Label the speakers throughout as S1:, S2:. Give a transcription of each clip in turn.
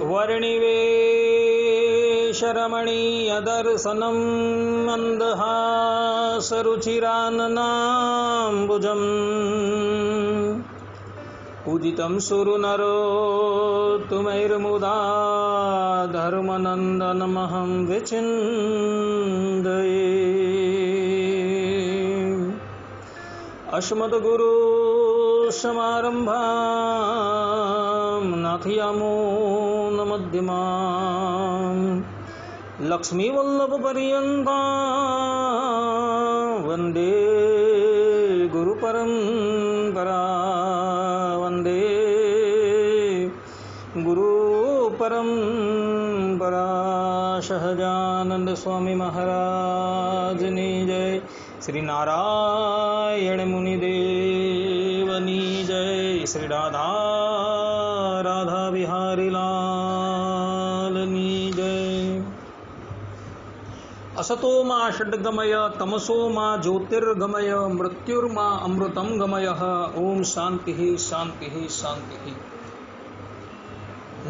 S1: वर्णिवेशरमणीयदर्शनं मन्दहासरुचिराननाम्बुजम् पूजितं सुरनरोत्तमैर्मुदा धर्मनन्दनमहं विचिन्तये। अस्मद्गुरु समारम्भां नाथयामो न मध्यमाम् लक्ष्मीवल्लभपर्यन्तां वन्दे गुरुपरम्परा वन्दे गुरुपरम्परा। सहजानंद स्वामी महाराजनी जय। श्री नारायण मुनिदेवनी जय। श्री राधा राधा बिहारी लालनी जय। असतो मा षड्गमय तमसो मा ज्योतिर्गमय मृत्युर्मा अमृतं गमय। ओम शांति शांति शांति।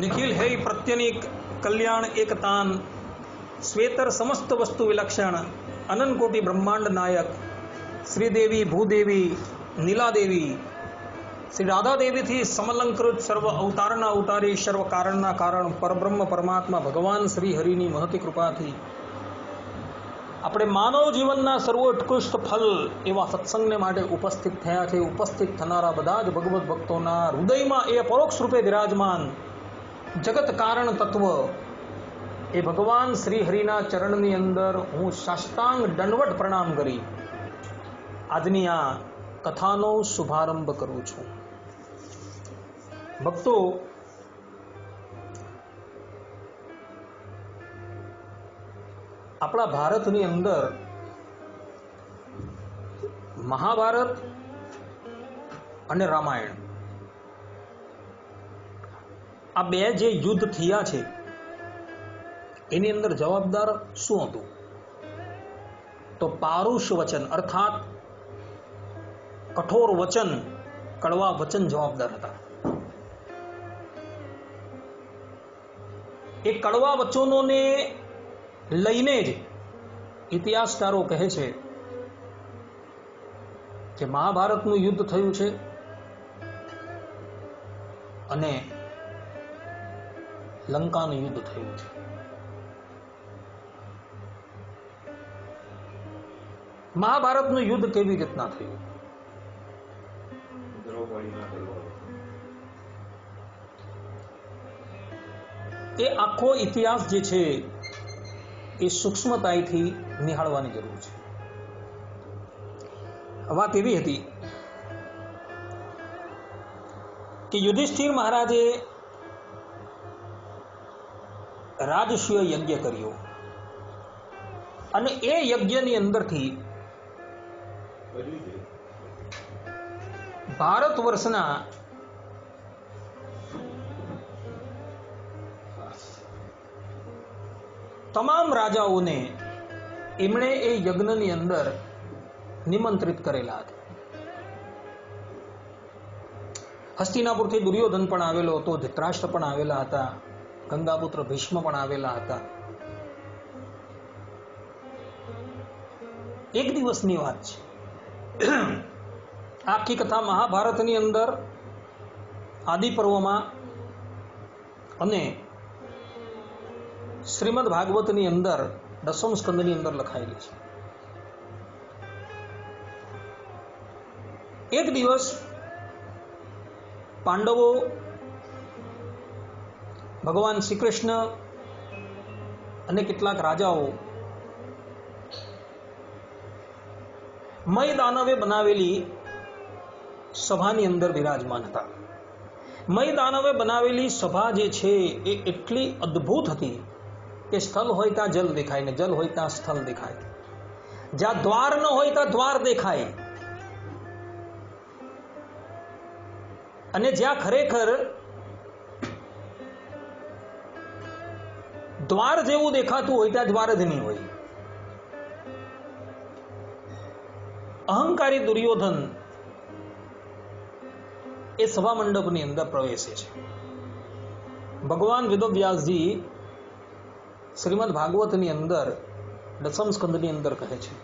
S1: निखिल है प्रत्यनीक कल्याण एकतान श्वेतर समस्त वस्तु विलक्षण अनंत कोटि ब्रह्मांड नायक श्रीदेवी भूदेवी नीलादेवी श्री राधा देवी थी समलंकृत सर्व अवताરના અવતારી સર્વ કારણના કારણ પરબ્રહ્મ પરમાત્મા ભગવાન શ્રી હરિની મહતી કૃપાથી આપણે માનવ જીવનના સર્વોત્કૃષ્ટ ફલ એવા સત્સંગને માટે ઉપસ્થિત થયા છે। ઉપસ્થિત થનારા બધા જ ભગવત ભક્તોના હૃદયમાં એ પરોક્ષ રૂપે વિરાજમાન જગત કારણ તત્વ એ ભગવાન શ્રી હરિના ચરણની અંદર હું સાષ્ટાંગ દંડવટ પ્રણામ કરી આજની આ કથાનો શુભારંભ કરું છું। ભક્તો, આપણા ભારતની અંદર મહાભારત અને રામાયણ આ બે જે યુદ્ધ થયા છે એની અંદર જવાબદાર શું હતું? તો પારુષ વચન અર્થાત કઠોર વચન, કડવા વચન જવાબદાર હતા। એ કડવા વચનોને લઈને જ ઇતિહાસકારો કહે છે કે મહાભારતનું યુદ્ધ થયું છે અને લંકાનું યુદ્ધ થયું છે। મહાભારતનું યુદ્ધ કેવી રીતના થયું? એ આખો ઇતિહાસ જે છે એ સૂક્ષ્મતાથી નિહાળવાની જરૂર છે। વાત એવી હતી કે યુધિષ્ઠિર મહારાજે રાજસ્વીય યજ્ઞ કર્યો અને એ યજ્ઞની અંદરથી ભારત વર્ષના તમામ રાજાઓને એમણે એ યજ્ઞની અંદર નિમંત્રિત કરેલા હતા। હસ્તિનાપુરથી દુર્યોધન પણ આવેલો હતો, ધૃતરાષ્ટ્ર પણ આવેલા હતા, ગંગાપુત્ર ભીષ્મ પણ આવેલા હતા। એક દિવસની વાત છે। આખી કથા મહાભારતની અંદર આદિ પર્વમાં અને શ્રીમદ ભાગવતની અંદર દસમ સ્કંદની અંદર લખાયેલી છે। એક દિવસ પાંડવો, ભગવાન શ્રી કૃષ્ણ અને કેટલાક રાજાઓ મય દાનવે બનાવેલી સભાની અંદર બિરાજમાન હતા। મય દાનવે બનાવેલી સભા જે છે એ એટલી અદ્ભુત હતી કે સ્થળ હોય ત્યાં જલ દેખાય ને જલ હોય ત્યાં સ્થળ દેખાય, જ્યાં દ્વાર ન હોય ત્યાં દ્વાર દેખાય, અને જ્યાં ખરેખર દ્વાર જેવું દેખાતું હોય ત્યાં દ્વાર જ નહીં હોય। અહંકારી દુર્યોધન એ સભા મંડપની અંદર પ્રવેશે છે ભગવાન વેદવ્યાસજી શ્રીમદ ભાગવતની અંદર 10મ સ્કંદની અંદર કહે છે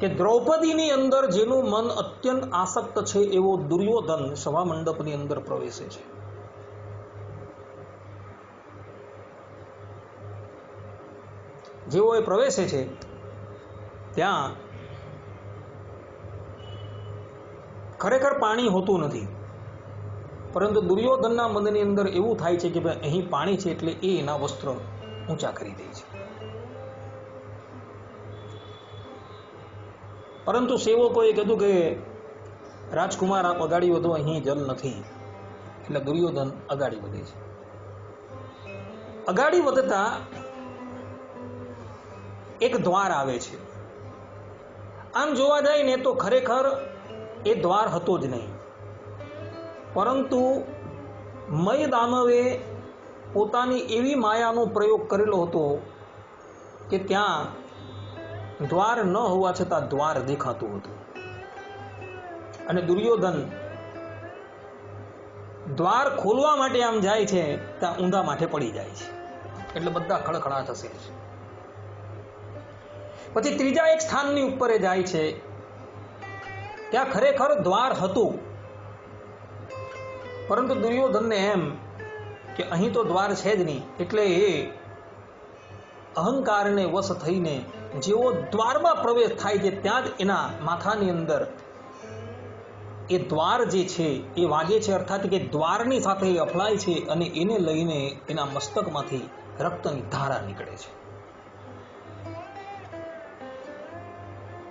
S1: કે દ્રૌપદીની અંદર જેનું મન અત્યંત આસક્ત છે એવો દુર્યોધન સભા મંડપની અંદર પ્રવેશે છે. જેવો એ પ્રવેશે છે ત્યાં ખરેખર પાણી હોતું નથી, પરંતુ દુર્યોધનના મનની અંદર એવું થાય છે કે ભાઈ અહીં પાણી છે એટલે એ એના વસ્ત્ર ઊંચા કરી દે છે. પરંતુ સેવકોએ કીધું કે રાજકુમાર આપ અગાડી વધો, અહીં જલ નથી. એટલે દુર્યોધન અગાડી વધે છે. અગાડી વધતા એક દ્વાર આવે છે. આમ જોવા જાય ને તો ખરેખર એ દ્વાર હતો જ નહીં, પરંતુ મય દાનવે પોતાની એવી માયાનો પ્રયોગ કરેલો હતો કે ત્યાં દ્વાર ન હોવા છતાં દ્વાર દેખાતું હતું. અને દુર્યોધન દ્વાર ખોલવા માટે આમ જાય છે ત્યાં ઊંધા માથે પડી જાય છે. એટલે બધા ખડખડાટ હસે છે. પછી ત્રીજા એક સ્થાનની ઉપર એ જાય છે, ત્યાં ખરેખર દ્વાર હતું, પરંતુ દુર્યોધનને એમ કે અહીં તો દ્વાર છે જ નહીં. એટલે એ અહંકારને વશ થઈને જેવો દ્વારમાં પ્રવેશ થાય છે ત્યાં જ એના માથાની અંદર એ દ્વાર જે છે એ વાગે છે, અર્થાત કે દ્વારની સાથે એ અથડાય છે અને એને લઈને એના મસ્તકમાંથી રક્તની ધારા નીકળે છે.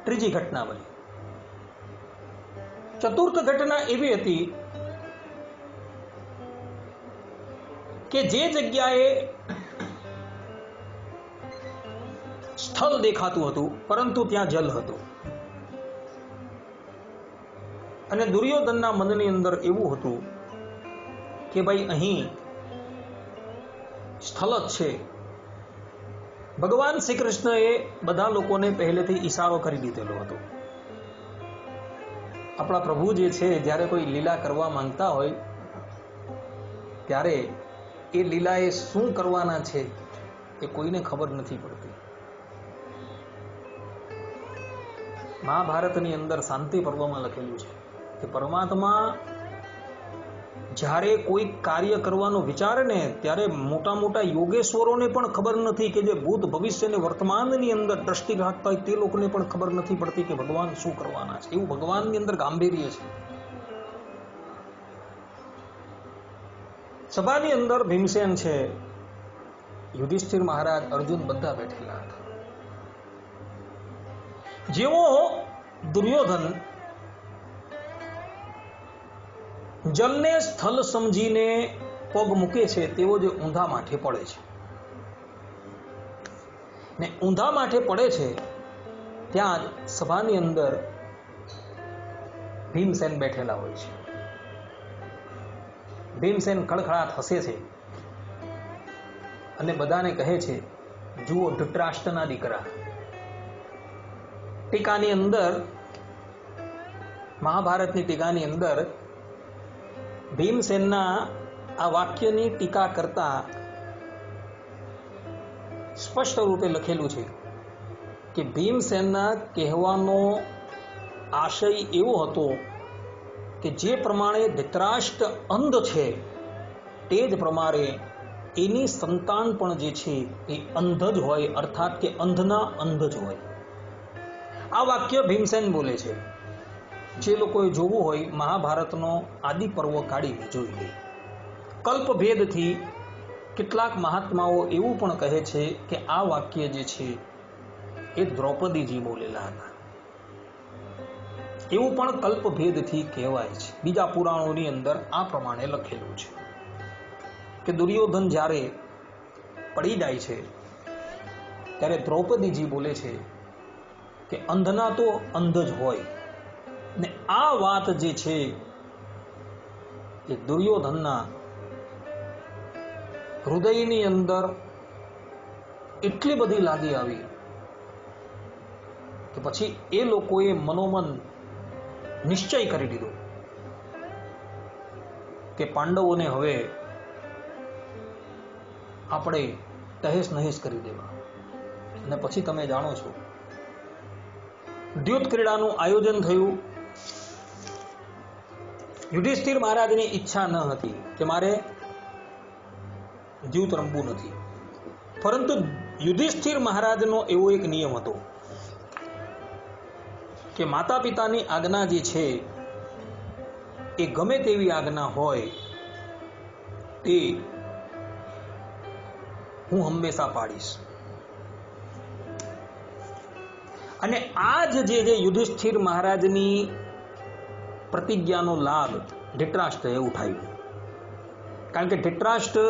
S1: ત્રીજી ઘટના બની. ચતુર્થ ઘટના એવી હતી કે જે જગ્યાએ સ્થળ દેખાતું હતું પરંતુ ત્યાં જલ હતું. અને દુર્યોધનના મનની અંદર એવું હતું કે ભાઈ અહીં સ્થળ જ છે. ભગવાન શ્રી કૃષ્ણએ બધા લોકોને પહેલેથી ઈશારો કરી દીધેલો હતો. આપણા પ્રભુ જે છે જ્યારે કોઈ લીલા કરવા માંગતા હોય ત્યારે એ લીલા એ શું કરવાના છે એ કોઈને ખબર નથી પડતી. મહાભારતની અંદર શાંતિ પર્વમાં લખેલું છે કે પરમાત્મા જ્યારે કોઈ કાર્ય કરવાનો વિચારે ને ત્યારે મોટા મોટા યોગેશ્વરોને પણ ખબર નથી કે જે ભૂત ભવિષ્ય અને વર્તમાનની અંદર દ્રષ્ટિ રાખતા હોય તે લોકોને પણ ખબર નથી પડતી કે ભગવાન શું કરવાના છે. એવું ભગવાનની અંદર ગાંભીર્ય છે. સભાની અંદર ભીમસેન છે, યુધિષ્ઠિર મહારાજ, અર્જુન બધા બેઠેલા હતા. જેવો દુર્યોધન જલને સ્થળ સમજીને પગ મૂકે છે તેવો જે ઊંધા માથે પડે છે ને ઊંધા માથે પડે છે ત્યાં જ સભાની અંદર ભીમસેન બેઠેલા હોય છે. ભીમસેન ખડખડાટ હસે છે અને બધાને કહે છે, જુઓ ધૃતરાષ્ટ્રના દીકરા. ટીકાની અંદર, મહાભારતની ટીકાની અંદર ભીમસેનના આ વાક્યની ટીકા કરતા સ્પષ્ટ રૂપે લખેલું છે કે ભીમસેનના કહેવાનો આશય એવો હતો કે જે પ્રમાણે ધૃતરાષ્ટ્ર અંધ છે તે જ પ્રમાણે એની સંતાન પણ જે છે એ અંધ જ હોય, અર્થાત કે અંધના અંધ જ હોય. આ વાક્ય ભીમસેન બોલે છે. જે લોકોએ જોવું હોય મહાભારતનો આદિ પર્વ કાઢીને જોઈ લે. કલ્પભેદથી કેટલાક મહાત્માઓ એવું પણ કહે છે કે આ વાક્ય જે છે એ દ્રૌપદીજી બોલેલા હતા. એવું પણ કલ્પભેદથી કહેવાય છે. બીજા પુરાણોની અંદર આ પ્રમાણે લખેલું છે કે દુર્યોધન જ્યારે પડી જાય છે ત્યારે દ્રૌપદીજી બોલે છે કે અંધના તો અંધ જ હોય. ને આ વાત જે છે એ દુર્યોધનના હૃદયની અંદર એટલી બધી લાગી આવી કે પછી એ લોકોએ મનોમન નિશ્ચય કરી દીધો કે પાંડવોને હવે આપણે તહેસ નહેસ કરી દેવા. અને પછી તમે જાણો છો, દ્યુત ક્રીડાનું આયોજન થયું. યુધિષ્ઠિર મહારાજની ઈચ્છા ન હતી કે મારે દ્યુત રમવું નથી, પરંતુ યુધિષ્ઠિર મહારાજનો એવો એક નિયમ હતો કે માતા પિતાની આજ્ઞા જે છે એ ગમે તેવી આજ્ઞા હોય તે હું હંમેશા પાડીશ. અને આ જ જે યુધિષ્ઠિર મહારાજની પ્રતિજ્ઞાનો લાભ ધૃતરાષ્ટ્રએ ઉઠાવ્યો. કારણ કે ધૃતરાષ્ટ્ર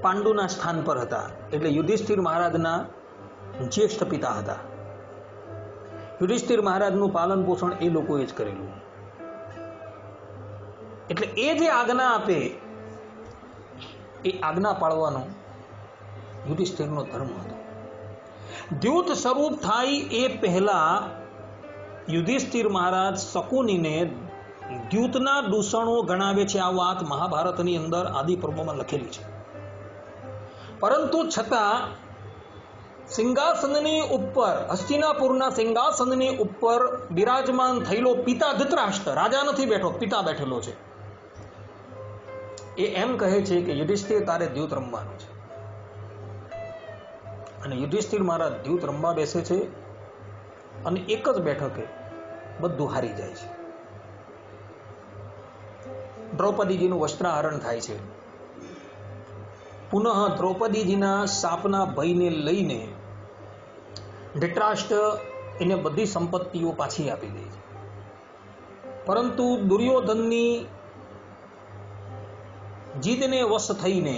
S1: પાંડુના સ્થાન પર હતા, એટલે યુધિષ્ઠિર મહારાજના જ્યેષ્ઠ પિતા હતા. યુધિષ્ઠિર મહારાજનું પાલન પોષણ એ લોકોએ જ કરેલું. એટલે એ જે આજ્ઞા આપે એ આજ્ઞા પાળવાનો યુધિષ્ઠિરનો ધર્મ હતો. દ્યુત સ્વરૂપ થાય એ પહેલા યુધિષ્ઠિર મહારાજ શકુનીને દ્યુતના દૂષણો ગણાવે છે. આ વાત મહાભારતની અંદર આદિ પર્વમાં લખેલી છે. પરંતુ છતાં સિંહાસનની ઉપર, હસ્તિનાપુરના સિંહાસનની ઉપર બિરાજમાન થયેલો પિતા ધૃતરાષ્ટ્ર, રાજા નથી બેઠો, પિતા બેઠેલો છે, એ એમ કહે છે કે યુધિષ્ઠિર તારે દ્યુત રમવાનું છે. અને યુધિષ્ઠિર મહારાજ દ્યુત રમવા બેસે છે અને એક જ બેઠકે બધું હારી જાય છે. દ્રૌપદીજીનું વસ્ત્રાહરણ થાય છે. પુનઃ દ્રૌપદીજીના શાપના ભયને લઈને ધૃતરાષ્ટ્ર એને બધી સંપત્તિઓ પાછી આપી દે છે. પરંતુ દુર્યોધનની જીદને વશ થઈને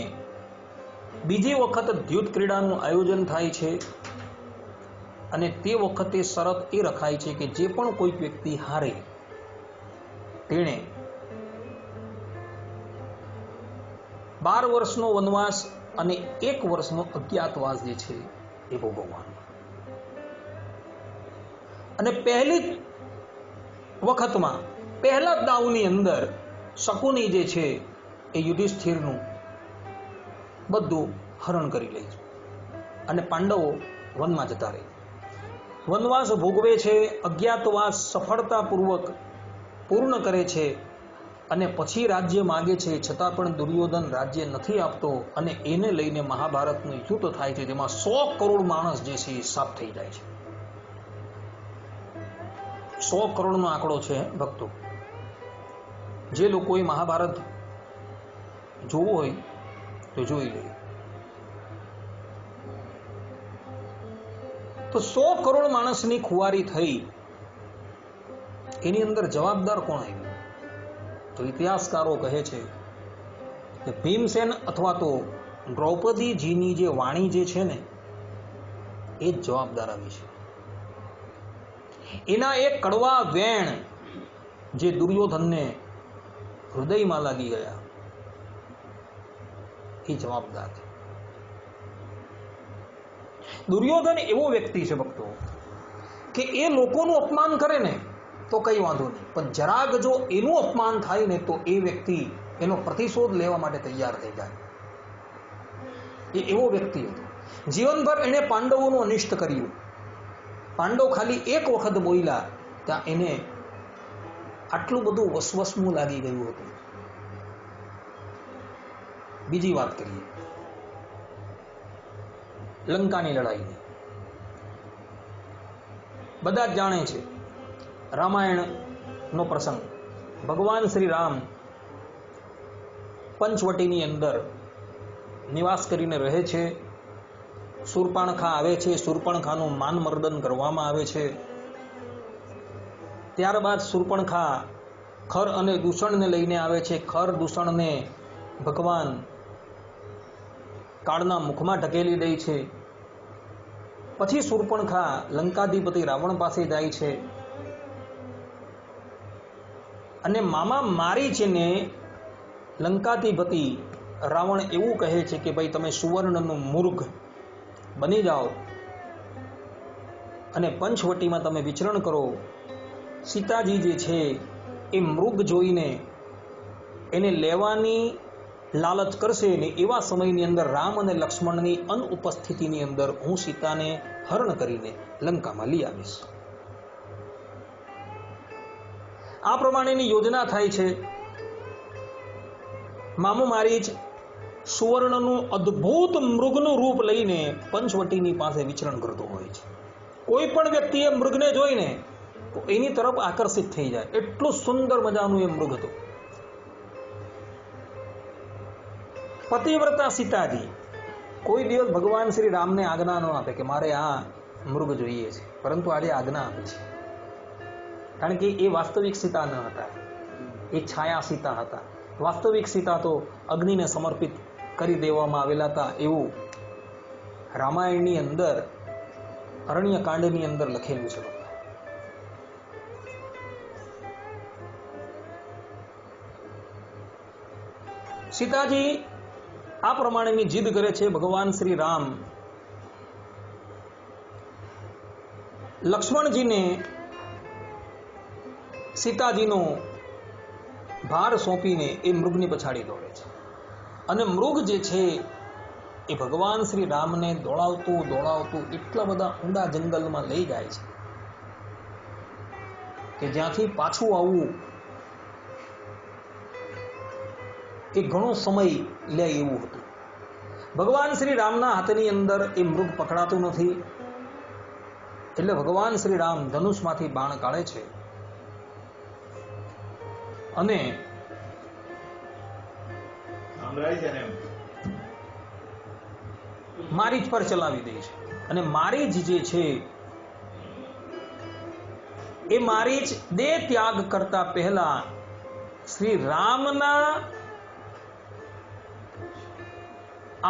S1: બીજી વખત દ્યુત ક્રીડાનું આયોજન થાય છે. અને તે વખતે શરત એ રખાય છે કે જે પણ કોઈ વ્યક્તિ હારે તેણે 12 વર્ષનો વનવાસ અને 1 વર્ષનો અજ્ઞાતવાસ જે છે એ ભોગવવાનો. અને પહેલી વખતમાં પહેલા દાવની અંદર શકુની જે છે એ યુધિષ્ઠિરનું બધું હરણ કરી લે છે અને પાંડવો વનમાં જતા રહે. વનવાસ ભોગવે છે, અજ્ઞાતવાસ સફળતાપૂર્વક પૂર્ણ કરે છે અને પછી રાજ્ય માગે છે. છતાં પણ દુર્યોધન રાજ્ય નથી આપતો અને એને લઈને મહાભારતનું યુદ્ધ થાય છે, જેમાં 100 કરોડ માણસ જે છે એ સાફ થઈ જાય છે. 100 કરોડનો આંકડો છે ભક્તો. જે લોકોએ મહાભારત જોવું હોય તો જોઈ લે. તો 100 કરોડ માણસની ખુવારી થઈ, એની અંદર જવાબદાર કોણ આવ્યું? તો ઇતિહાસકારો કહે છે કે ભીમસેન અથવા તો દ્રૌપદીજીની જે વાણી જે છે ને એ જ જવાબદાર આવી છે. એના એક કડવા વેણ જે દુર્યોધનને હૃદયમાં લાગી ગયા એ જવાબદાર છે. દુર્યોધન એવો વ્યક્તિ છે ભક્તો કે એ લોકોનું અપમાન કરે ને તો કઈ વાંધો નહીં, પણ જરાક જો એનું અપમાન થાય ને તો એ વ્યક્તિ એનો પ્રતિશોધ લેવા માટે તૈયાર થઈ જાય. એ એવો વ્યક્તિ હતો. જીવનભર એણે પાંડવોનું અનિષ્ટ કર્યું. પાંડવ ખાલી એક વખત બોલ્યા ત્યાં એને આટલું બધું વસવસમું લાગી ગયું હતું. બીજી વાત કરીએ લંકાની લડાઈની. બધા જ જાણે છે રામાયણનો પ્રસંગ. ભગવાન શ્રી રામ પંચવટીની અંદર નિવાસ કરીને રહે છે. શૂર્પણખા આવે છે, શૂર્પણખાનું માનમર્દન કરવામાં આવે છે. ત્યારબાદ શૂર્પણખા ખર અને દૂષણને લઈને આવે છે. ખર દૂષણને ભગવાન કાળના મુખમાં ઢકેલી દે છે. પછી શૂર્પણખા લંકાધિપતિ રાવણ પાસે જાય છે અને મામા મારીચને લંકાધિપતિ રાવણ એવું કહે છે કે ભાઈ તમે સુવર્ણનું મૂર્ખ બની જાઓ અને પંચવટીમાં તમે વિચરણ કરો. સીતાજી જે છે એ મૃગ જોઈને એને લેવાની લાલચ કરશે ને એવા સમયની અંદર રામ અને લક્ષ્મણની અનુપસ્થિતિની અંદર હું સીતાને હરણ કરીને લંકામાં લઈ આવીશ. આ પ્રમાણેની યોજના થાય છે. મામો મારીચ સુવર્ણનું અદ્ભુત મૃગનું રૂપ લઈને પંચવટીની પાસે વિચરણ કરતો હોય છે. કોઈ પણ વ્યક્તિ એ મૃગને જોઈને તો એની તરફ આકર્ષિત થઈ જાય, એટલું સુંદર મજાનું એ મૃગ હતું. પતિવ્રતા સીતાજી કોઈ દિવસ ભગવાન શ્રી રામને આજ્ઞા ન આપે કે મારે આ મૃગ જોઈએ છે, પરંતુ આજે આજ્ઞા આપે છે. કારણ કે એ વાસ્તવિક સીતા ન હતા, એ છાયા સીતા હતા. વાસ્તવિક સીતા તો અગ્નિને સમર્પિત કરી દેવામાં આવેલા હતા, એવું રામાયણની અંદર અરણ્ય કાંડની અંદર લખેલું છે. સીતાજી આ પ્રમાણેની જીદ કરે છે. ભગવાન શ્રી રામ લક્ષ્મણજીને સીતાજીનો ભાર સોંપીને એ મૃગની પછાડી દોડે છે. અને મૃગ જે છે એ ભગવાન શ્રી રામને દોડાવતું દોડાવતું એટલા બધા ઊંડા જંગલમાં લઈ જાય છે કે જ્યાંથી પાછું આવવું એ ઘણો સમય લે એવું હતું. ભગવાન શ્રી રામના હાથની અંદર એ મૃગ પકડાતું નથી, એટલે ભગવાન શ્રી રામ ધનુષમાંથી બાણ કાઢે છે અને મારીચ પર ચલાવી દે છે. અને મારીચ જે છે એ મારીચ દેહ ત્યાગ કરતા પહેલા શ્રી રામના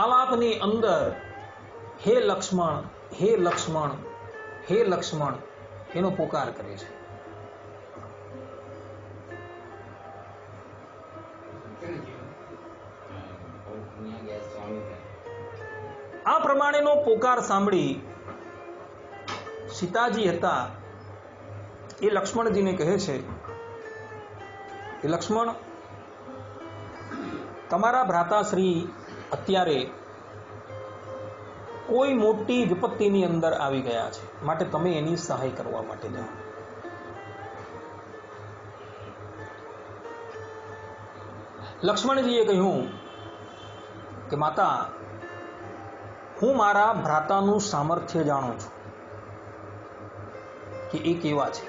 S1: આલાપની અંદર હે લક્ષ્મણ, હે લક્ષ્મણ, હે લક્ષ્મણ એનો પોકાર કરે છે. આ પ્રમાણેનો પોકાર સાંભળી સીતાજી હતા એ લક્ષ્મણજીને કહે છે કે લક્ષ્મણ, તમારા ભ્રાતાશ્રી અત્યારે કોઈ મોટી વિપત્તિની અંદર આવી ગયા છે, માટે તમે એની સહાય કરવા માટે જાઓ. લક્ષ્મણજીએ કહ્યું કે માતા, હું મારા ભ્રાતાનું સામર્થ્ય જાણું છું કે એ કેવા છે.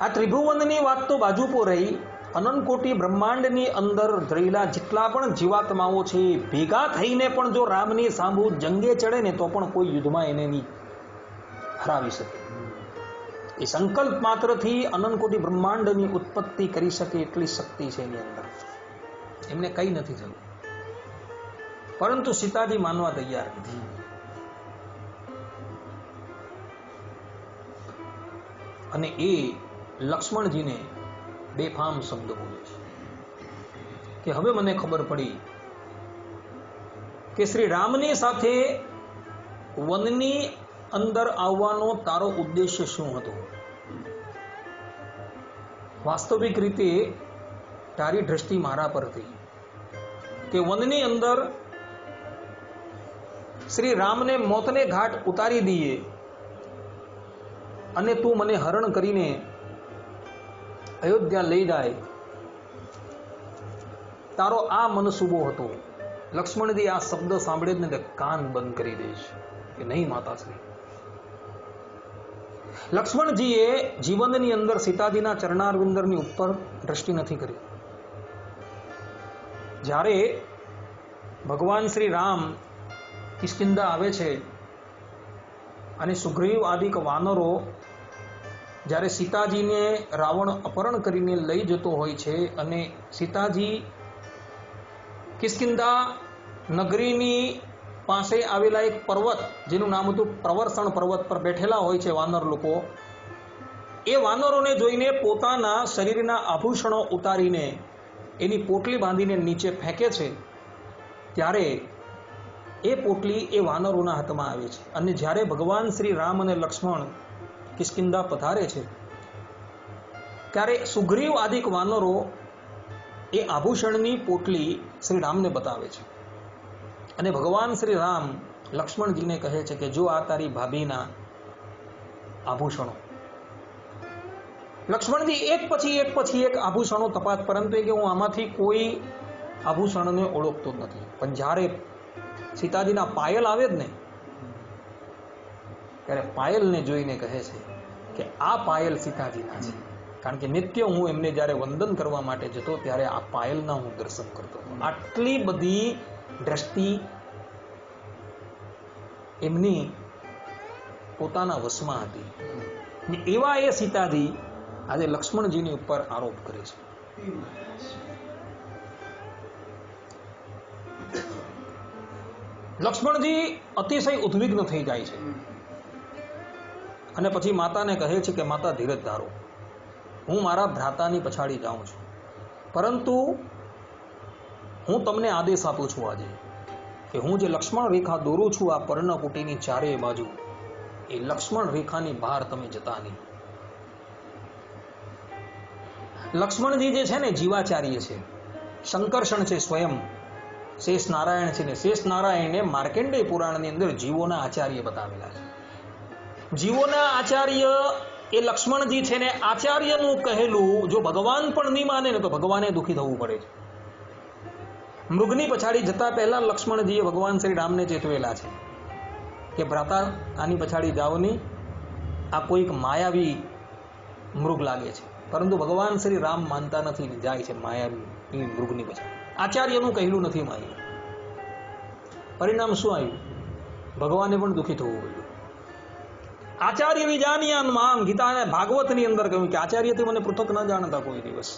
S1: આ ત્રિભુવનની વાત તો બાજુ પર રહી, અનંતકોટી બ્રહ્માંડની અંદર રહેલા જેટલા પણ જીવાત્માઓ છે ભેગા થઈને પણ જો રામની સામુ જંગે ચડે ને તો પણ કોઈ યુદ્ધમાં એને નહીં હરાવી શકે. એ સંકલ્પ માત્રથી અનંતકોટી બ્રહ્માંડની ઉત્પત્તિ કરી શકે એટલી શક્તિ છે એની અંદર, એમને કઈ નથી થયું. પરંતુ સીતાજી માનવા તૈયાર નથી. અને એ લક્ષ્મણજીને બેફામ શબ્દ બોલે છે કે હવે મને ખબર પડી કે શ્રી રામની સાથે વનની અંદર આવવાનો તારો ઉદ્દેશ્ય શું હતો. વાસ્તવિક રીતે તારી દ્રષ્ટિ મારા પર હતી કે વનની અંદર શ્રી રામને મોતને ઘાટ ઉતારી દઈએ અને તું મને હરણ કરીને અયોધ્યા લઈ જાય, તારો આ મનસુબો હતો. લક્ષ્મણજી આ શબ્દ સાંભળે જ ને કાન બંધ કરી દે છે કે નહીં માતાશ્રી. લક્ષ્મણજીએ જીવનની અંદર સીતાજીના ચરણારવિંદરની ઉપર દ્રષ્ટિ નથી કરી. જ્યારે ભગવાન શ્રી રામ કિષ્કિંધા આવે છે અને સુગ્રીવ આદિક વાનરો જ્યારે સીતાજીને રાવણ અપહરણ કરીને લઈ જતો હોય છે અને સીતાજી કિષ્કિંધા નગરીની પાસે આવેલા એક પર્વત જેનું નામ હતું પ્રવર્ષણ પર્વત પર બેઠેલા હોય છે વાનર લોકો. એ વાનરોને જોઈને પોતાના શરીરના આભૂષણો ઉતારીને એની પોટલી બાંધીને નીચે ફેંકે છે. ત્યારે એ પોટલી એ વાનરોના હાથમાં આવે છે અને જ્યારે ભગવાન શ્રી રામ અને લક્ષ્મણ કિષ્કિંધા પધારે છે ત્યારે સુગ્રીવ આદિક વાનરો એ આભૂષણની પોટલી શ્રી રામને બતાવે છે અને ભગવાન શ્રી રામ લક્ષ્મણજીને કહે છે કે જો આ તારી ભાભીના આભૂષણો. લક્ષ્મણજી એક પછી એક આભૂષણો તપાસ, પરંતુ એ કે હું આમાંથી કોઈ આભૂષણને ઓળખતો નથી. પણ જ્યારે સીતાજીના પાયલ આવે જ ને ત્યારે પાયલને જોઈને કહે છે કે આ પાયલ સીતાજીના છે, કારણ કે નિત્ય હું એમને જ્યારે વંદન કરવા માટે જતો ત્યારે આ પાયલના હું દર્શન કરતો હતો. આટલી બધી દ્રષ્ટિ એમની પોતાના વશમાં હતી. એવા એ સીતાજી આજે લક્ષ્મણજીની ઉપર આરોપ કરે છે. લક્ષ્મણજી અતિશય ઉદ્વિગ્ન થઈ જાય છે અને પછી માતાને કહે છે કે માતા ધીરજ ધારો, હું મારા ભ્રાતાની પછાડી જાઉં છું, પરંતુ હું તમને આદેશ આપું છું આજે કે હું જે લક્ષ્મણ રેખા દોરું છું આ પર્ણકુટીની ચારેય બાજુ, એ લક્ષ્મણ રેખાની બહાર તમે જતા નહીં. લક્ષ્મણજી જે છે ને જીવાચાર્ય છે, શંકર્ષણ છે, સ્વયં શેષ નારાયણ છે ને શેષ નારાયણે માર્કંડેય પુરાણની અંદર જીવોના આચાર્ય બતાવેલા છે. જીવોના આચાર્ય એ લક્ષ્મણજી છે ને આચાર્યનું કહેલું જો ભગવાન પણ નહીં માને ને તો ભગવાને દુઃખી થવું પડે છે. મૃગની પછાડી જતા પહેલા લક્ષ્મણજીએ ભગવાન શ્રી રામને ચેતવેલા છે કે ભ્રાતા આની પછાડી જાઓ નહીં, આ કોઈક માયાવી મૃગ લાગે છે. પરંતુ ભગવાન શ્રી રામ માનતા નથી, જાય છે માયાવી મૃગની પછાડી. આચાર્યનું કહેલું નથી માન્યું. પરિણામ શું આવ્યું? ભગવાને પણ દુઃખી થવું પડ્યું. આચાર્ય વિજાનિયાન માંગ, ગીતા ભાગવતની અંદર કહ્યું કે આચાર્યથી મને પૃથક ન જાણતા કોઈ દિવસ.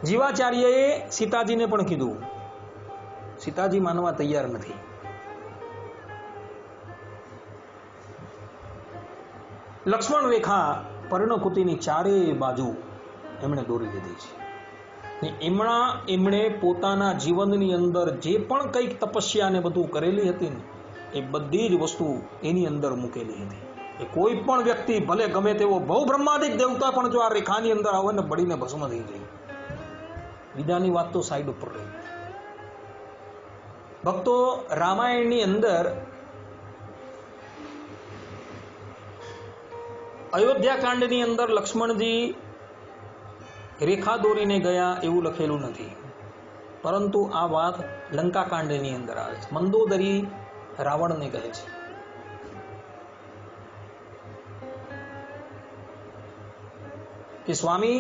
S1: જીવાચાર્યએ સીતાજીને પણ કીધું, સીતાજી માનવા તૈયાર નથી. લક્ષ્મણ રેખા પર્ણકુટીની ચારેય બાજુ એમણે દોરી દીધી છે. એમણે પોતાના જીવનની અંદર જે પણ કંઈક તપસ્યા ને બધું કરેલી હતી ને એ બધી જ વસ્તુ એની અંદર મૂકેલી હતી. એ કોઈ પણ વ્યક્તિ ભલે ગમે તેવો બહુ બ્રહ્માદિક દેવતા પણ જો આ રેખાની અંદર આવે ને બળીને ભસ્મ થઈ જાય. બીજાની વાત તો સાઈડ ઉપર રહી. ભક્તો, રામાયણની અંદર અયોધ્યા કાંડની અંદર લક્ષ્મણજી રેખા દોરીને ગયા એવું લખેલું નથી, પરંતુ આ વાત લંકા કાંડની અંદર આવે છે. મંદોદરી રાવણને કહે છે કે સ્વામી,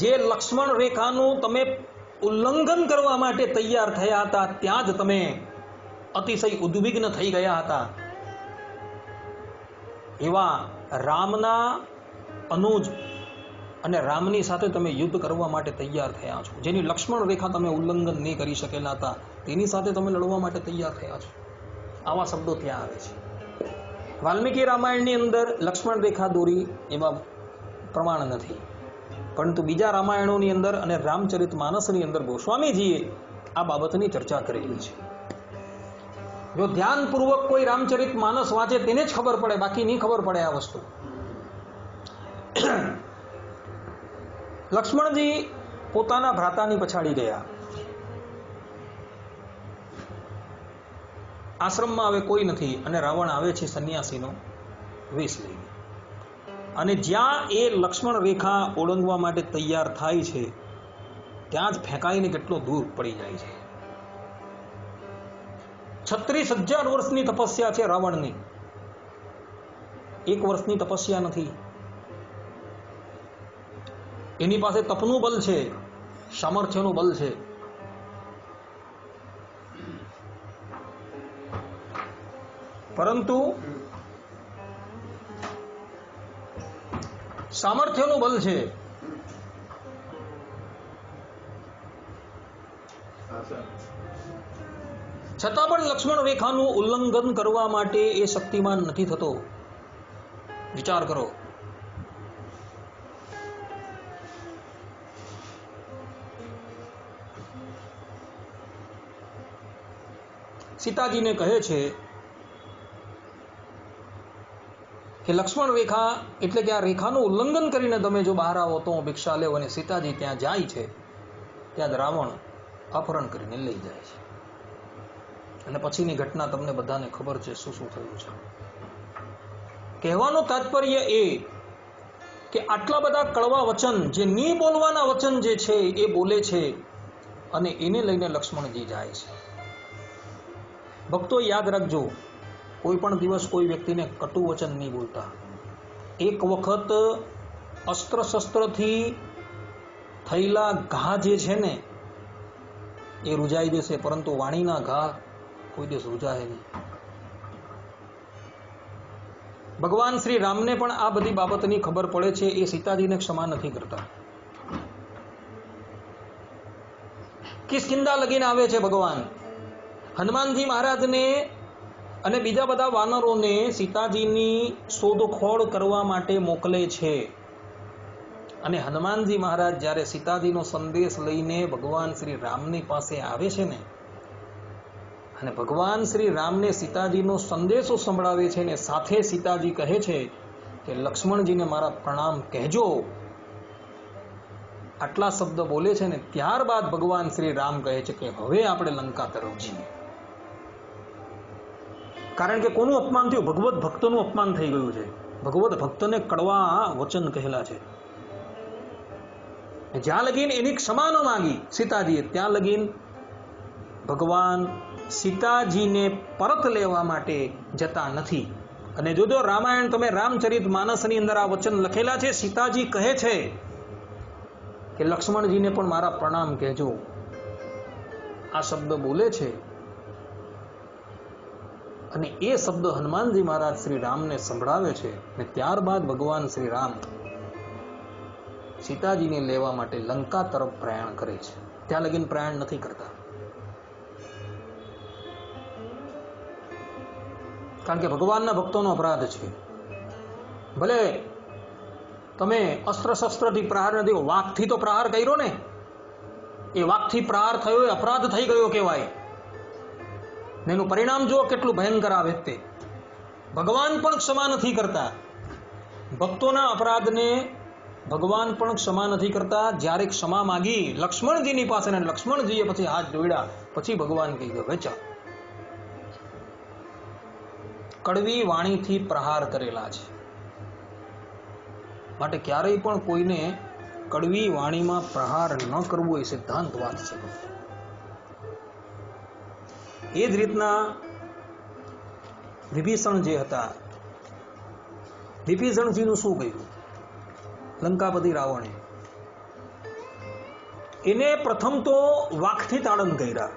S1: જે લક્ષ્મણ રેખાનું તમે ઉલ્લંઘન કરવા માટે તૈયાર થયા હતા ત્યાં જ તમે અતિશય ઉદ્વિગ્ન થઈ ગયા હતા. એવા રામના અનુજ અને રામની સાથે તમે યુદ્ધ કરવા માટે તૈયાર થયા છો. જેની લક્ષ્મણ રેખા તમે ઉલ્લંઘન નહીં કરી શકેલા હતા તેની સાથે તમે લડવા માટે તૈયાર થયા છો. આવા શબ્દો ત્યાં આવે છે. વાલ્મીકી રામાયણની અંદર લક્ષ્મણ રેખા દોરી એવા પ્રમાણ નથી, પરંતુ બીજા રામાયણોની અંદર અને રામચરિત માનસની અંદર ગોસ્વામીજીએ આ બાબતની ચર્ચા કરેલી છે. જો ધ્યાનપૂર્વક કોઈ રામચરિત માનસ વાંચે તેને જ ખબર પડે, બાકી નહીં ખબર પડે આ વસ્તુ. લક્ષ્મણજી પોતાના ભ્રાતાની પછાડી ગયા. આશ્રમમાં હવે કોઈ નથી અને રાવણ આવે છે સંન્યાસીનો વેશ લઈને, અને જ્યાં એ લક્ષ્મણ રેખા ઓળંગવા માટે તૈયાર થાય છે ત્યાં જ ફેંકાઈને કેટલો દૂર પડી જાય છે. 36,000 વર્ષની તપસ્યા છે રાવણની, એક વર્ષની તપસ્યા નથી. એની પાસે તપનું બલ છે, સામર્થ્યનું બલ છે. પરંતુ સામર્થ્યનું બલ છે, છતાં પણ લક્ષ્મણ રેખાનું ઉલ્લંઘન કરવા માટે એ શક્તિમાન નથી થતો. વિચાર કરો. સીતાજીને કહે છે કે લક્ષ્મણ રેખા એટલે કે આ રેખાનું ઉલ્લંઘન કરીને તમે જો બહાર આવો તો હું ભિક્ષા લેવ, અને સીતાજી ત્યાં જાય છે ત્યાં જ રાવણ અપહરણ કરીને લઈ જાય છે. અને પછીની ઘટના તમને બધાને ખબર છે શું શું થયું છે. કહેવાનું તાત્પર્ય એ કે આટલા બધા કડવા વચન, જે ની બોલવાના વચન જે છે એ બોલે છે, અને એને લઈને લક્ષ્મણજી જાય છે. ભક્તો યાદ રાખજો, કોઈ પણ દિવસ કોઈ વ્યક્તિને કટુ વચન નહીં બોલતા. એક વખત અસ્ત્ર શસ્ત્રથી થયેલા ઘા જે છે ને એ રૂજાઈ દેશે, પરંતુ વાણીના ઘા કોઈ દિવસ રૂજાય નહીં. ભગવાન શ્રી રામને પણ આ બધી બાબતની ખબર પડે છે. એ સીતાજીને ક્ષમા નથી કરતા. કિષ્કિંધા લગીને આવે છે ભગવાન. હનુમાનજી મહારાજને અને બીજા બધા વાનરોને સીતાજીની શોધખોળ કરવા માટે મોકલે છે. અને હનુમાનજી મહારાજ જ્યારે સીતાજીનો સંદેશ લઈને ભગવાન શ્રી રામની પાસે આવે છે ને, અને ભગવાન શ્રી રામને સીતાજીનો સંદેશો સંભળાવે છે ને સાથે સીતાજી કહે છે કે લક્ષ્મણજીને મારા પ્રણામ કહેજો, આટલા શબ્દ બોલે છે ને ત્યારબાદ ભગવાન શ્રી રામ કહે છે કે હવે આપણે લંકા તરફ છીએ. કારણ કે કોનું અપમાન થયું? ભગવત ભક્તનું અપમાન થઈ ગયું છે. ભગવત ભક્તને કડવા વચન કહેલા છે. જ્યાં લગીન એની ક્ષમા ન માંગી સીતાજીએ, ત્યાં લગીન ભગવાન સીતાજીને પરત લેવા માટે જતા નથી. અને જોજો રામાયણ તમે રામચરિત માનસની અંદર આ વચન લખેલા છે. સીતાજી કહે છે કે લક્ષ્મણજીને પણ મારા પ્રણામ કહેજો. આ શબ્દ બોલે છે, અને એ શબ્દ હનુમાનજી મહારાજ શ્રી રામને સંભળાવે છે. અને ત્યારબાદ ભગવાન શ્રી રામ સીતાજીને લેવા માટે લંકા તરફ પ્રયાણ કરે છે. ત્યાં લગીન પ્રયાણ નથી કરતા, કારણ કે ભગવાનના ભક્તોનો અપરાધ છે. ભલે તમે અસ્ત્ર શસ્ત્રથી પ્રહાર નથી, વાકથી તો પ્રહાર કર્યો ને, એ વાકથી પ્રહાર થયો એ અપરાધ થઈ ગયો કહેવાય. એનું પરિણામ જુઓ કેટલું ભયંકર આવે તે. ભગવાન પણ ક્ષમા નથી કરતા. ભક્તોના અપરાધને ભગવાન પણ ક્ષમા નથી કરતા. જ્યારે ક્ષમા માગી લક્ષ્મણજીની પાસે, ને લક્ષ્મણજીએ પછી હાથ જોડ્યા, પછી ભગવાન કહી ગયો વેચા. કડવી વાણીથી પ્રહાર કરેલા છે, માટે ક્યારેય પણ કોઈને કડવી વાણીમાં પ્રહાર ન કરવો એ સિદ્ધાંત વાત છે. એ જ રીતના વિભીષણ જે હતા, વિભીષણજીનું શું કહ્યું? લંકાપતિ રાવણે એને પ્રથમ તો વાકથી તાડન કર્યા,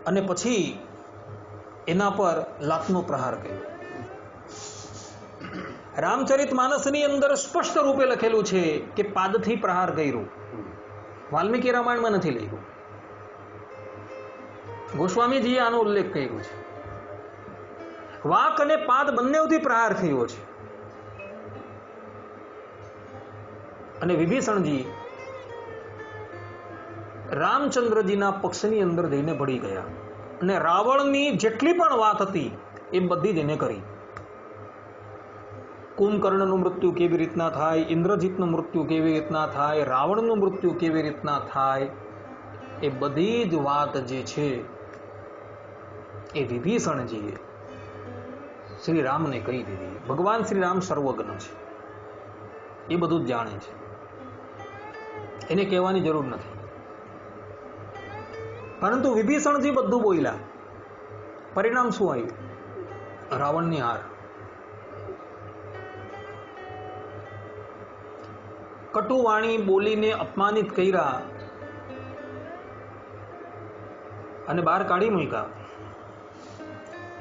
S1: અને પછી એના પર લાતનો પ્રહાર કર્યો. રામચરિત માનસની અંદર સ્પષ્ટ રૂપે લખેલું છે કે પાદથી પ્રહાર કર્યો. વાલ્મીકી રામાયણમાં નથી લખ્યું. ગોસ્વામીજીએ આનો ઉલ્લેખ કર્યો છે. વાક અને પાદ બંનેથી પ્રહાર થયો છે. અને વિભીષણજી રામચંદ્રજીના પક્ષની અંદર જઈને ભળી ગયા, અને રાવણની જેટલી પણ વાત હતી એ બધી જ એને કરી. કુંભકર્ણનું મૃત્યુ કેવી રીતના થાય, ઇન્દ્રજીતનું મૃત્યુ કેવી રીતના થાય, રાવણનું મૃત્યુ કેવી રીતના થાય, એ બધી જ વાત જે છે એ વિભીષણજીએ શ્રી રામને કહી દીધી. ભગવાન શ્રી રામ સર્વજ્ઞ છે, એ બધું જ જાણે છે, એને કહેવાની જરૂર નથી. પરંતુ વિભીષણજી બધું બોલ્યા. પરિણામ શું આવ્યું? રાવણની હાર. કટુવાણી બોલીને અપમાનિત કર્યા અને બહાર કાઢી મૂક્યા.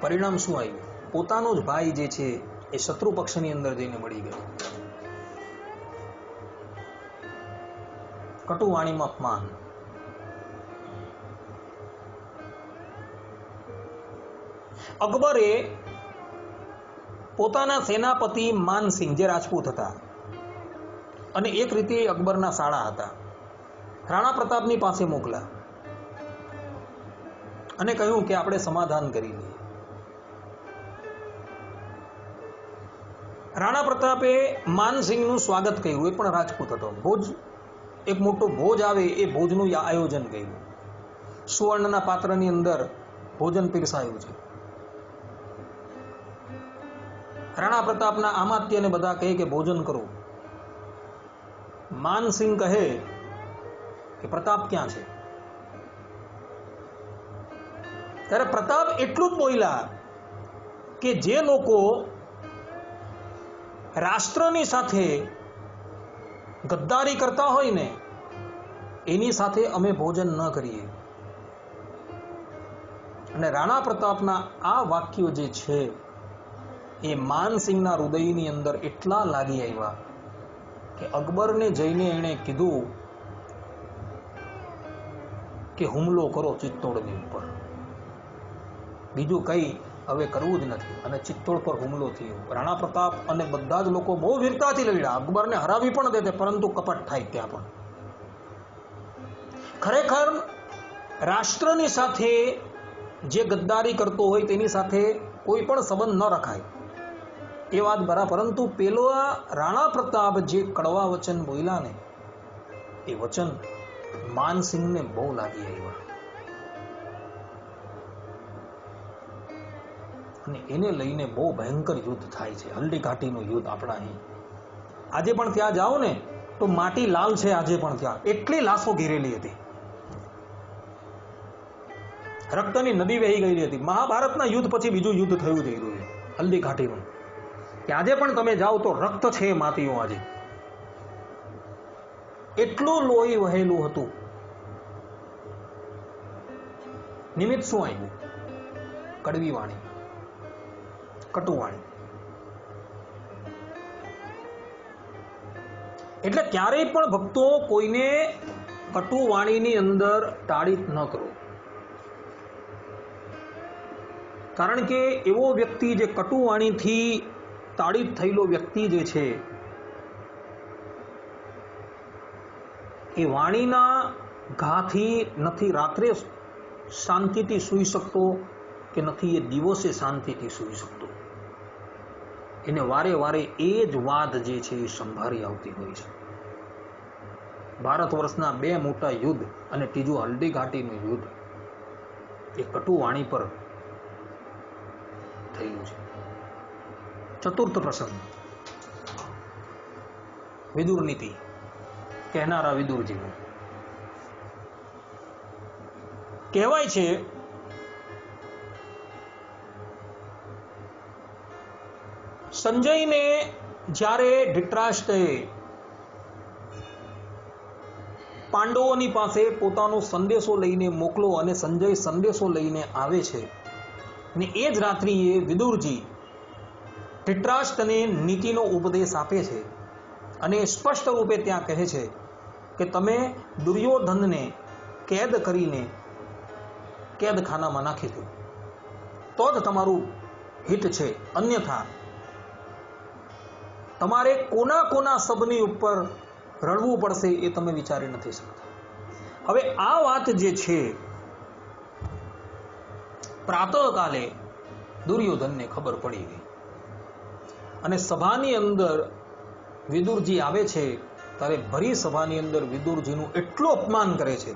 S1: પરિણામ શું આવ્યું? પોતાનો જ ભાઈ જે છે એ શત્રુ પક્ષની અંદર જઈને મળી ગયો. કટુવાણીમાં અપમાન. અકબરે પોતાના સેનાપતિ માનસિંહ, જે રાજપૂત હતા અને એક રીતે અકબરના સાળા હતા, રાણા પ્રતાપની પાસે મોકલ્યા અને કહ્યું કે આપણે સમાધાન કરી લઈએ. રાણા પ્રતાપે માનસિંહનું સ્વાગત કર્યું. એ પણ રાજપૂત હતો. ભોજ, એક મોટો ભોજ આવે એ ભોજનું આયોજન કર્યું. સુવર્ણના પાત્રની અંદર ભોજન પીરસાયું છે. રાણા પ્રતાપના આમાત્યને બધા કહે કે ભોજન કરો. માનસિંહ કહે કે પ્રતાપ ક્યાં છે? ત્યારે પ્રતાપ એટલું જ બોલ્યા કે જે લોકો રાષ્ટ્રની સાથે ગદ્દારી કરતા હોય ને એની સાથે અમે ભોજન ન કરીએ. અને રાણા પ્રતાપના આ વાક્યો જે છે એ માનસિંહના હૃદયની અંદર એટલા લાગી આવ્યા કે અકબરને જઈને એણે કીધું કે હુમલો કરો ચિત્તોડની ઉપર. બીજું કંઈ હવે કરવું જ નથી. અને ચિત્તોડ પર હુમલો થયો. રાણા પ્રતાપ અને બધા જ લોકો બહુ વીરતાથી લડ્યા. અકબરને હરાવી પણ દેતે, પરંતુ કપટ થાય ત્યાં પણ. ખરેખર રાષ્ટ્રની સાથે જે ગદ્દારી કરતો હોય તેની સાથે કોઈ પણ સંબંધ ન રખાય, એ વાત બરાબર. પરંતુ પેલો આ રાણા પ્રતાપ જે કડવા વચન બોલ્યા ને એ વચન માનસિંહને બહુ લાગી આવ્યા. અને એને લઈને બહુ ભયંકર યુદ્ધ થાય છે. હલ્દી ઘાટીનું યુદ્ધ આપણા અહીં આજે પણ ત્યાં જાઓ ને તો માટી લાલ છે. આજે પણ ત્યાં એટલી લાશો ઘેરેલી હતી. રક્તની નદી વહી ગયેલી હતી. મહાભારતના યુદ્ધ પછી બીજું યુદ્ધ થયું જઈ રહ્યું છે હલ્દી ઘાટીનું, કે આજે પણ તમે જાઓ તો રક્ત છે માટીઓ. આજે એટલું લોહી વહેલું હતું. નિમિત્ત શું આવ્યું? કડવી વાણી, કટુવાણી. એટલે ક્યારેય પણ ભક્તો કોઈને કટુવાણીની અંદર તાળીત ન કરો. કારણ કે એવો વ્યક્તિ જે કટુવાણીથી તાળીત થયેલો વ્યક્તિ જે છે એ વાણીના ઘાથી નથી રાત્રે શાંતિથી સૂઈ શકતો કે નથી એ દિવસે શાંતિથી સૂઈ શકતો. એને વારે વારે એ જ વાત જે છે એ સંભાળી આવતી હોય છે. ભારત વર્ષના 2 મોટા યુદ્ધ અને ત્રીજું હલ્દી ઘાટીનું યુદ્ધ એ કટુવાણી પર થયેલું છે. ચતુર્થ પ્રસંગ, વિદુર નીતિ કહેનારા વિદુરજીનું. કહેવાય છે સંજયને જ્યારે ધૃતરાષ્ટ્રએ પાંડવોની પાસે પોતાનો સંદેશો લઈને મોકલો અને સંજય સંદેશો લઈને આવે છે ને એ જ રાત્રિએ વિદુરજી ધૃતરાષ્ટ્રને નીતિનો ઉપદેશ આપે છે અને સ્પષ્ટ રૂપે ત્યાં કહે છે કે તમે દુર્યોધનને કેદ કરીને કેદખાનામાં નાખી દો તો જ તમારું હિત છે. અન્યથા તમારે કોના કોના શબની ઉપર રડવું પડશે એ તમે વિચારી નથી શકતા. હવે આ વાત જે છે પ્રાતઃકાલે દુર્યોધનને ખબર પડી ગઈ અને સભાની અંદર વિદુરજી આવે છે ત્યારે ભરી સભાની અંદર વિદુરજીનું એટલું અપમાન કરે છે.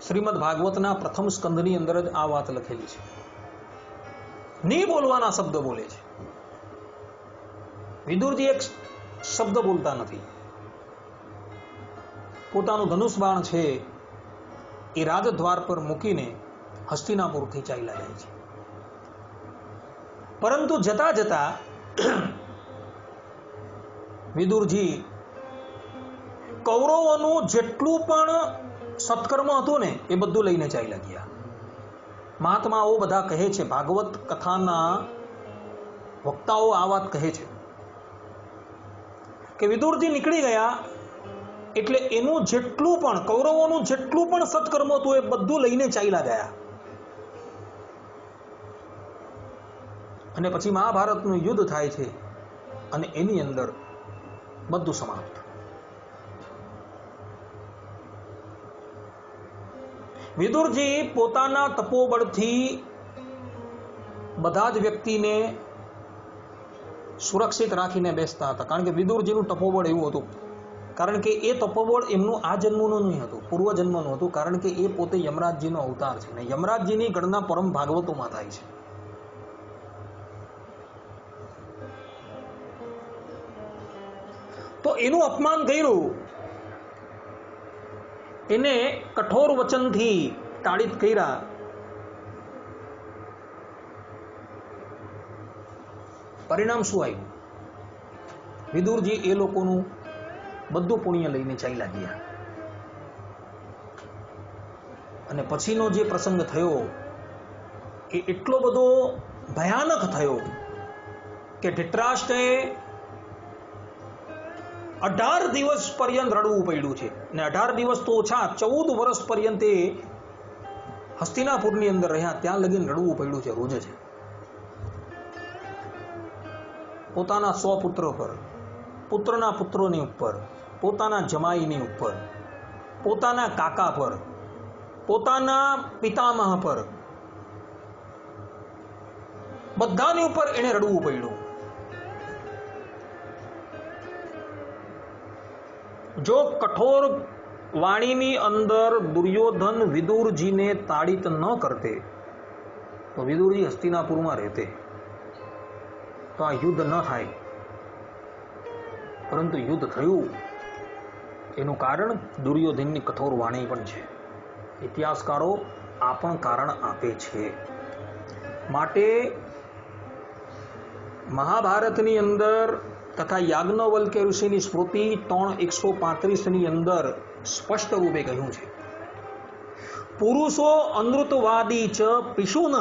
S1: શ્રીમદ ભાગવતના પ્રથમ સ્કંદની અંદર જ આ વાત લખેલી છે. નહીં બોલવાના શબ્દ બોલે છે. વિદુરજી એક શબ્દ બોલતા નથી. પોતાનું ધનુષ બાણ છે એ રાજદ્વાર પર મૂકીને હસ્તિનાપુરથી ચાલ્યા જાય છે. પરંતુ જતા જતા વિદુરજી કૌરવોનું જેટલું પણ સત્કર્મ હતું ને એ બધું લઈને ચાલ્યા ગયા. મહાત્માઓ બધા કહે છે, ભાગવત કથાના વક્તાઓ આ વાત કહે છે કે વિદુરજી નીકળી ગયા એટલે એનું જેટલું પણ કૌરવોનું જેટલું પણ સત્કર્મ હતું એ બધું લઈને ચાલ્યા ગયા. અને પછી મહાભારતનું યુદ્ધ થાય છે અને એની અંદર બધું સમાપ્ત. વિદુરજી પોતાના તપોબળથી બધા જ વ્યક્તિને સુરક્ષિત રાખીને બેસતા હતા, કારણ કે વિદુરજીનું તપોબળ એવું હતું, કારણ કે એ તપોબળ એમનું આ જન્મનું નહીં હતું, પૂર્વજન્મનું હતું, કારણ કે એ પોતે યમરાજજીનો અવતાર છે ને યમરાજજીની ગણના પરમ ભાગવતોમાં થાય છે. તો એનું અપમાન કર્યું, એને કઠોર વચનથી તાડિત કર્યા. પરિણામ શું આવ્યું? વિદુરજી એ લોકોનું બધું પુણ્ય લઈને ચાલ્યા ગયા. અને પછીનો જે પ્રસંગ થયો એ એટલો બધો ભયાનક થયો કે ધૃતરાષ્ટ્રએ 18 દિવસ પર્યંત રડવું પડ્યું છે. ને 18 દિવસ તો ઓછા, 14 વર્ષ પર્યંત એ હસ્તિનાપુરની અંદર રહ્યા, ત્યાં લગીને રડવું પડ્યું છે, રોજ છે. પોતાના 100 પુત્રો પર, પુત્રના પુત્રોની ઉપર, પોતાના જમાઈની ઉપર, પોતાના કાકા પર, પોતાના પિતામહ પર, બધાની ઉપર એને રડવું પડ્યું. જો કઠોર વાણીની અંદર દુર્યોધન વિદુરજીને તાડિત ન કરતે તો વિદુરજી હસ્તિનાપુરમાં રહેતે, તો આ યુદ્ધ ન થાય. પરંતુ યુદ્ધ થયું, એનું કારણ દુર્યોધનની કઠોર વાણી પણ છે. ઇતિહાસકારો આ પણ કારણ આપે છે. માટે મહાભારતની અંદર તથા યાજ્ઞવલ્ક્ય ઋષિની સ્મૃતિ 3:135 ની અંદર સ્પષ્ટ રૂપે કહ્યું છે, પુરુષો અનૃતવાદી ચ પિશુનઃ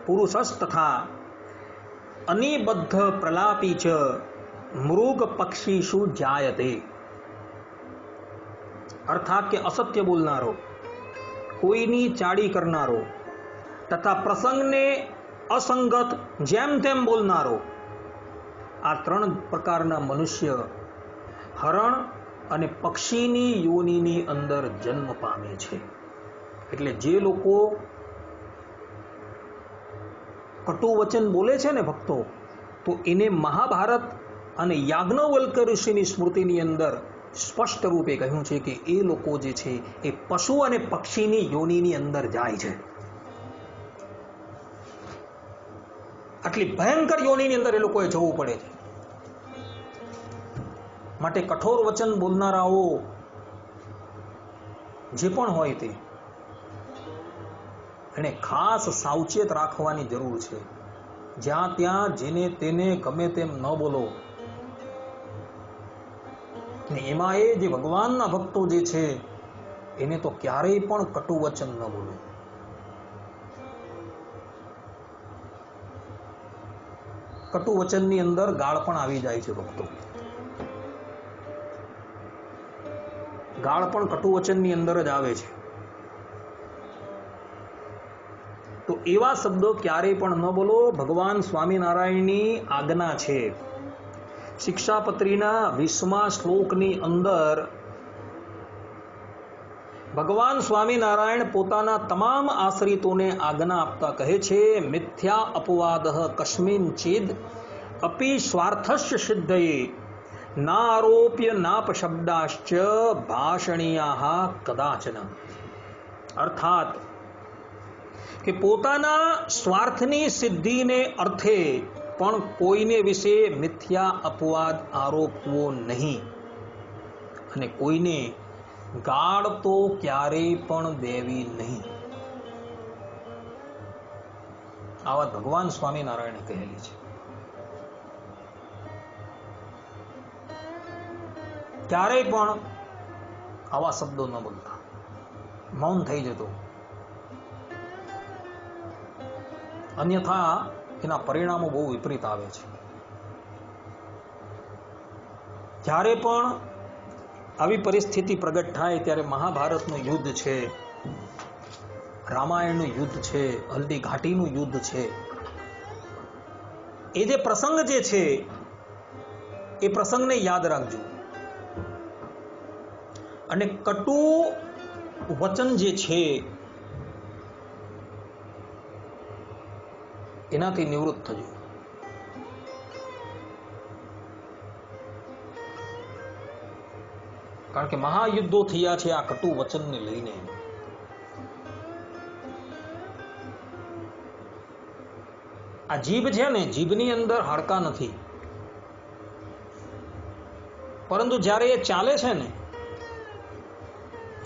S1: પુરુષસ્તથા અનિબદ્ધ પ્રલાપી ચ મૃગ પક્ષીષુ જાયતે. અર્થાત કે અસત્ય બોલનારો, કોઈની ચાડી કરનારો તથા પ્રસંગને અસંગત જેમ તેમ બોલનારો, આ 3 પ્રકારના મનુષ્ય હરણ અને પક્ષીની યોનિની અંદર જન્મ પામે છે. એટલે જે લોકો કટુ વચન બોલે છે ને ભક્તો, તો એને મહાભારત અને યાજ્ઞવલ્ક્ય ઋષિની સ્મૃતિની અંદર સ્પષ્ટ રૂપે કહ્યું છે કે એ લોકો જે છે એ પશુ અને પક્ષીની યોનિની અંદર જાય છે. આટલી ભયંકર યોનિની અંદર એ લોકોએ જવું પડે છે. માટે કઠોર વચન બોલનારાઓ જે પણ હોય તે એને ખાસ સાવચેત રાખવાની જરૂર છે. જ્યાં ત્યાં જેને તેને ગમે તેમ ન બોલો. ને એમાં એ જે ભગવાનના ભક્તો જે છે એને તો ક્યારેય પણ કટુ વચન ન બોલો. કટુ વચનની અંદર ગાળ પણ આવી જાય છે ભક્તો. ગાળ પણ કટુ વચનની અંદર જ આવે છે. તો એવા શબ્દો ક્યારેય પણ ન બોલો. ભગવાન સ્વામિનારાયણની આજ્ઞા છે. શિક્ષાપત્રીના 20મા શ્લોકની અંદર ભગવાન સ્વામિનારાયણ પોતાના તમામ આશ્રિતોને આજ્ઞા આપતા કહે છે, મિથ્યા અપવાદ કસ્મિન ચિદ અપી સ્વાર્થસ્ય સિદ્ધયે નારોપ્ય નાપશબ્દાશ્ચ ભાષણીયા કદાચન. અર્થાત કે પોતાના સ્વાર્થની સિદ્ધિને અર્થે પણ કોઈને વિશે મિથ્યા અપવાદ આરોપવો નહીં, અને કોઈને ગાળ તો ક્યારેય પણ દેવી નહીં. આ વાત ભગવાન સ્વામિનારાયણે કહેલી છે. ક્યારેય પણ આવા શબ્દો ન બોલતા, મૌન થઈ જતો. અન્યથા એના પરિણામો બહુ વિપરીત આવે છે. જ્યારે પણ આવી પરિસ્થિતિ પ્રગટ થાય ત્યારે મહાભારતનું યુદ્ધ છે, રામાયણનું યુદ્ધ છે, હલ્દી ઘાટીનું યુદ્ધ છે, એ જે પ્રસંગ જે છે એ પ્રસંગને યાદ રાખજો. અને કટુ વચન જે છે એનાથી નિવૃત્ત થજો. કારણ કે મહાયુદ્ધો થયા છે આ કટુ વચનને લઈને. આ જીભ છે ને, જીભની અંદર હાડકા નથી, પરંતુ જ્યારે એ ચાલે છે ને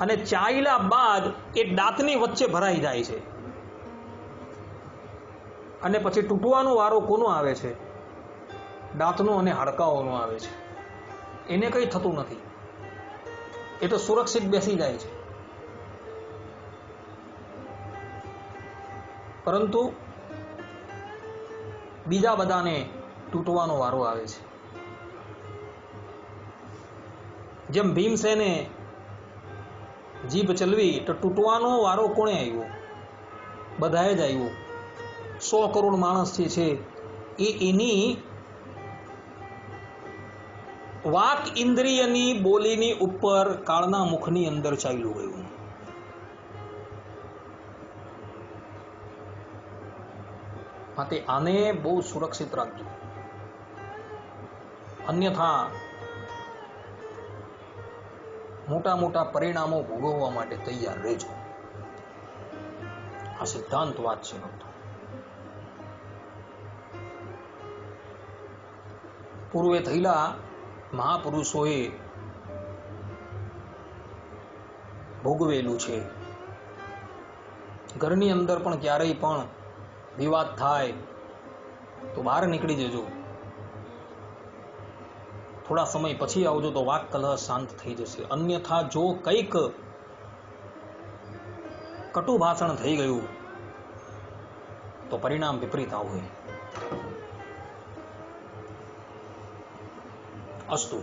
S1: અને ચાલ્યા બાદ એ દાંતની વચ્ચે ભરાઈ જાય છે અને પછી તૂટવાનો વારો કોનો આવે છે? દાંતનો અને હાડકાઓનો આવે છે. એને કંઈ થતું નથી, એ તો સુરક્ષિત બેસી જાય છે. પરંતુ બીજા બધાને તૂટવાનો વારો આવે છે. જેમ ભીમસેને જીભ ચલવી તો તૂટવાનો વારો કોણે આવ્યો? બધાએ જ આવ્યો. 100 કરોડ માણસ જે છે એની વાક ઇન્દ્રિયની બોલીની ઉપર કાળના મુખની અંદર ચાલ્યું ગયું. માટે આને બહુ સુરક્ષિત રાખજો, અન્યથા મોટા મોટા પરિણામો ભોગવવા માટે તૈયાર રહેજો. આ સિદ્ધાંત વાત છે ભક્તો. પૂર્વે થયેલા મહાપુરુષોએ ભોગવેલું છે. ઘરની અંદર પણ ક્યારેય પણ વિવાદ થાય તો બહાર નીકળી જજો. થોડા સમય પછી આવજો તો વાક કલહ શાંત થઈ જશે. અન્યથા જો કંઈક કટુ ભાષણ થઈ ગયું તો પરિણામ વિપરીત આવશે. અસ્તુ.